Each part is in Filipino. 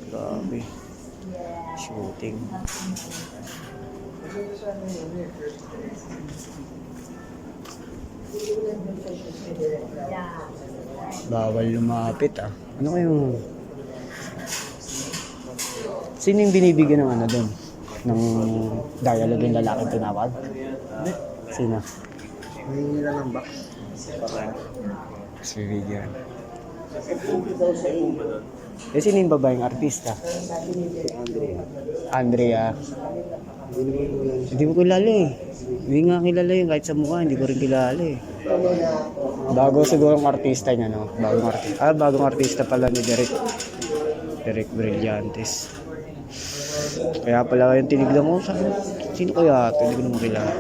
Grabe. Shooting. Bawal lumapit ah. Ano kayong... Sino yung binibigyan ng ano doon? Ng dialogue yung lalaking tinawag? Sino? Hindi nila ng box. Mas bibigyan. Eh, sino yung babaeng artista? Andrea. Hindi ko kilala eh. Hindi nga kilala yun kahit sa mukha, hindi ko rin kilala eh. Bago siguro ang artista niya, no? Bagong artista pala ni Derek Brillantes. Kaya pala yung tinignan ko, sino kaya ito? Hindi ko naman kilala.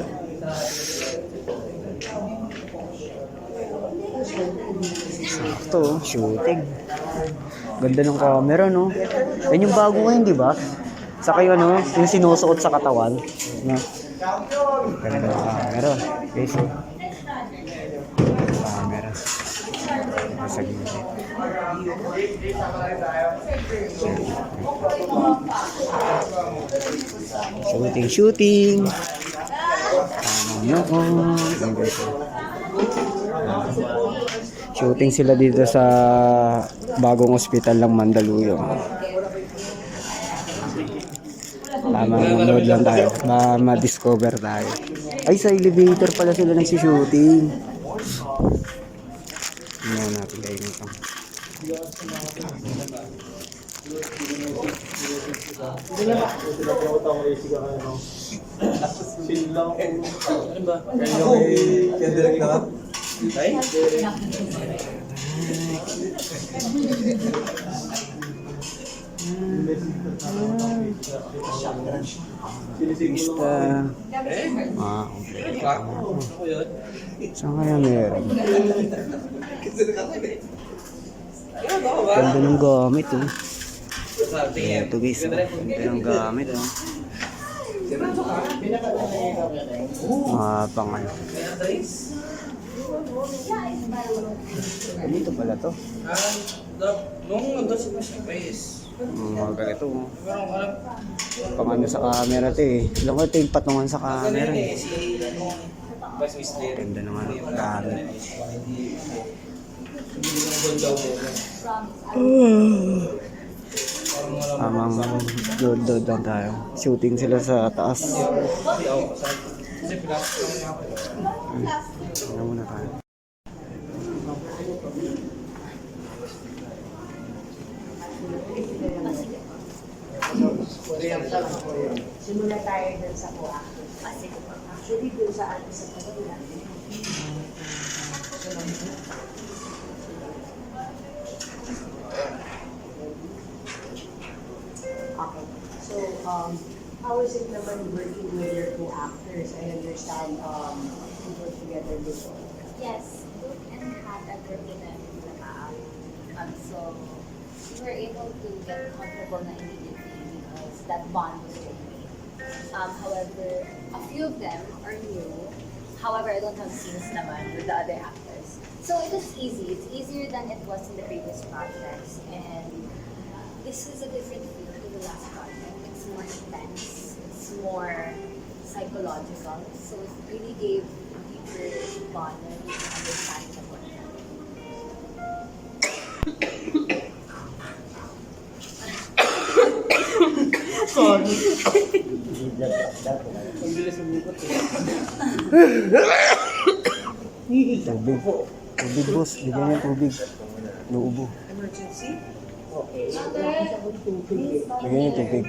Sakto, shooting. Ganda ng camera, no? Yan yung bago ngayon, di ba? Saka yung ano, yung sinusuot sa katawan. No? Ganda ng camera. Okay, so. Camera. Sa gilid. Shooting. Shooting sila dito sa bagong ospital ng Mandaluyong. Manonood lang tayo. Ma-discover tayo. Ay, sa elevator pala sila nagsi-shooting. Tingnan natin kayo nito. Saan kaya meron? Ganda ng gamit oh. Ito guys, ganda ng gamit oh. Pangal. Dito pala to. Nung nandun si Pastor Paes. Mga ganito oh. Pangano sa camera to eh. Alam ko ito yung patungan sa camera eh. Ganda ng ano, gamit. Tamang load lang tayo. Shooting sila sa taas. Tingnan muna tayo. Simula tayo dun sa kuha. Actually, dun sa ano sa pagkakila. Okay. So, how is it naman working with your two actors? I understand you work together before. Yes, Luke and Hat are working na so we were able to get comfortable na immediately because that bond was really made. However, a few of them are new. However, I don't have scenes naman with the other actors. So it was easy. It's easier than it was in the previous projects. And this is a different feel to the last project. It's more intense. It's more psychological. So it really gave a deeper bond and a deeper understanding of what happened. Sorry. Tubig. Tubig boss. Bigyan niya tubig. Luubo. Emergency? Okay. Bigyan niya tubig.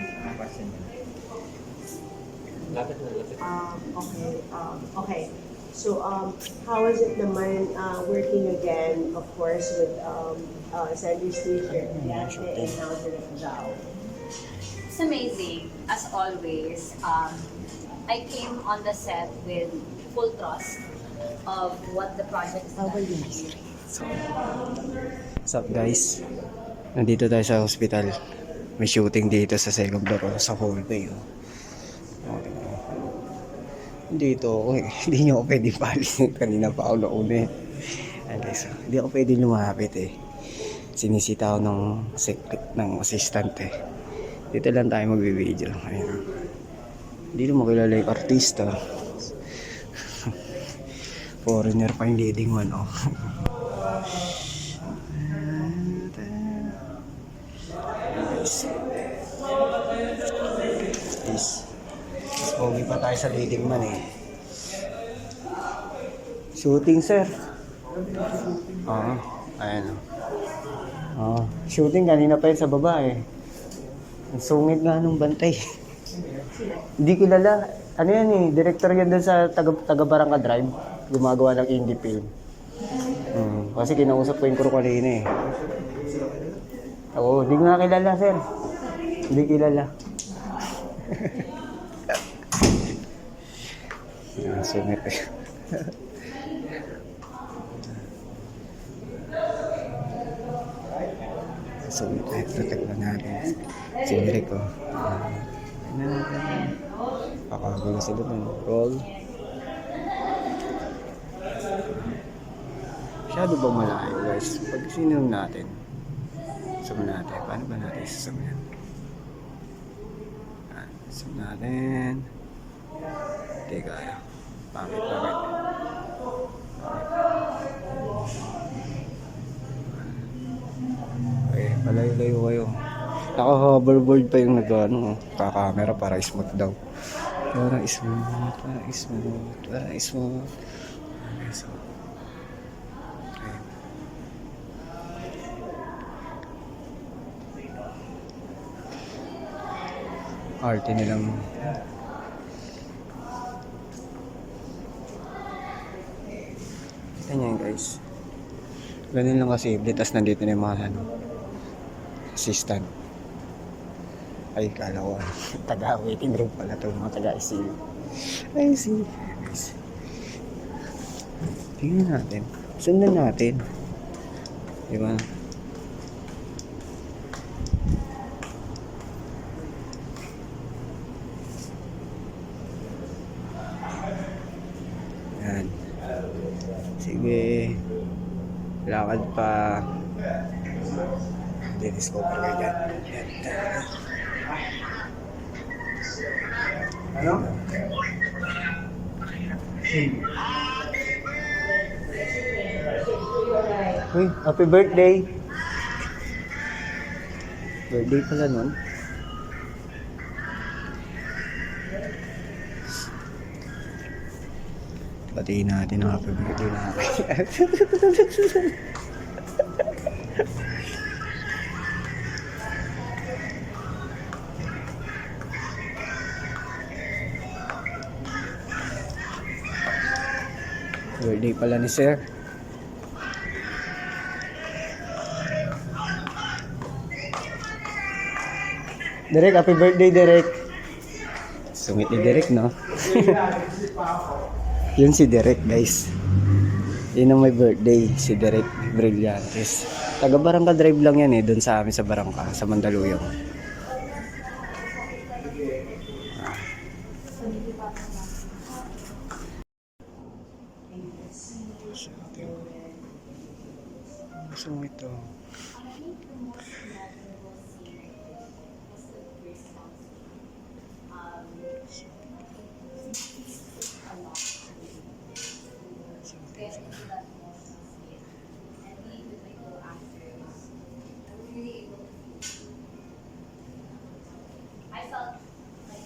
Okay. So, how is it naman working again, of course, with Sandy Station and now Direct Zao? It's amazing, as always. I came on the set with full trust of what the project is going to be. What's up guys? Nandito tayo sa hospital. May shooting dito sa second floor sa hallway. Dito ako eh. Hindi nyo ako pwede palis. Kanina pa ako nauna eh. Okay, so, hindi ako pwede lumapit eh. sinisita ako ng assistant eh. Dito lang tayo magbibideo. Ayun. Hindi na makilala yung artista. Foreigner pa yung leading one, oh. Yes. Mas pogi pa tayo sa leading man eh. Shooting, sir. Oo. Ayan, oh. Shooting kanina pa yun sa baba eh. Ang sungit nga nung bantay. Hindi kilala. Ano yan eh, director yan doon sa taga Barangka Drive. Gumagawa ng indie film. Kasi kinausap ko yung crew kanina eh. Oo, hindi nga kilala, sir. Hindi kilala. Yan, sungit eh. Sungit eh, protect na natin. Sinirik ko. Pakakagulo sila dun. Roll. Masyado ba malayo guys? Pag sinum natin. Zoom natin. Paano ba natin zoom yan? Zoom natin. Hindi kaya. Pangit. Okay, palayo-layo kayo. Naka-hoverboard pa yung nag-ano, kakamera para smooth daw. Para smooth. Okay. Arte nilang kita niya guys. Ganun lang kasi tas nandito na yung mga assistant. Ay, kala ko taga-waiting room pala ito, mga taga-ICU. Ay, see. Guys. Tingnan natin. Sundan natin. Diba? Yan. Sige. Lakad pa. Di-discover kayo dyan. Ano? Uy, happy birthday! Birthday pala nun. Batiin natin ang happy birthday natin. Birthday pala ni Sir. Derek, happy birthday, Derek. Sungit ni Derek, no? Yun si Derek, guys. Yun ang may birthday, si Derek Brillantes. Taga Barangka Drive lang yan eh, doon sa amin sa Barangka, sa Mandaluyong. Sungit to. I felt like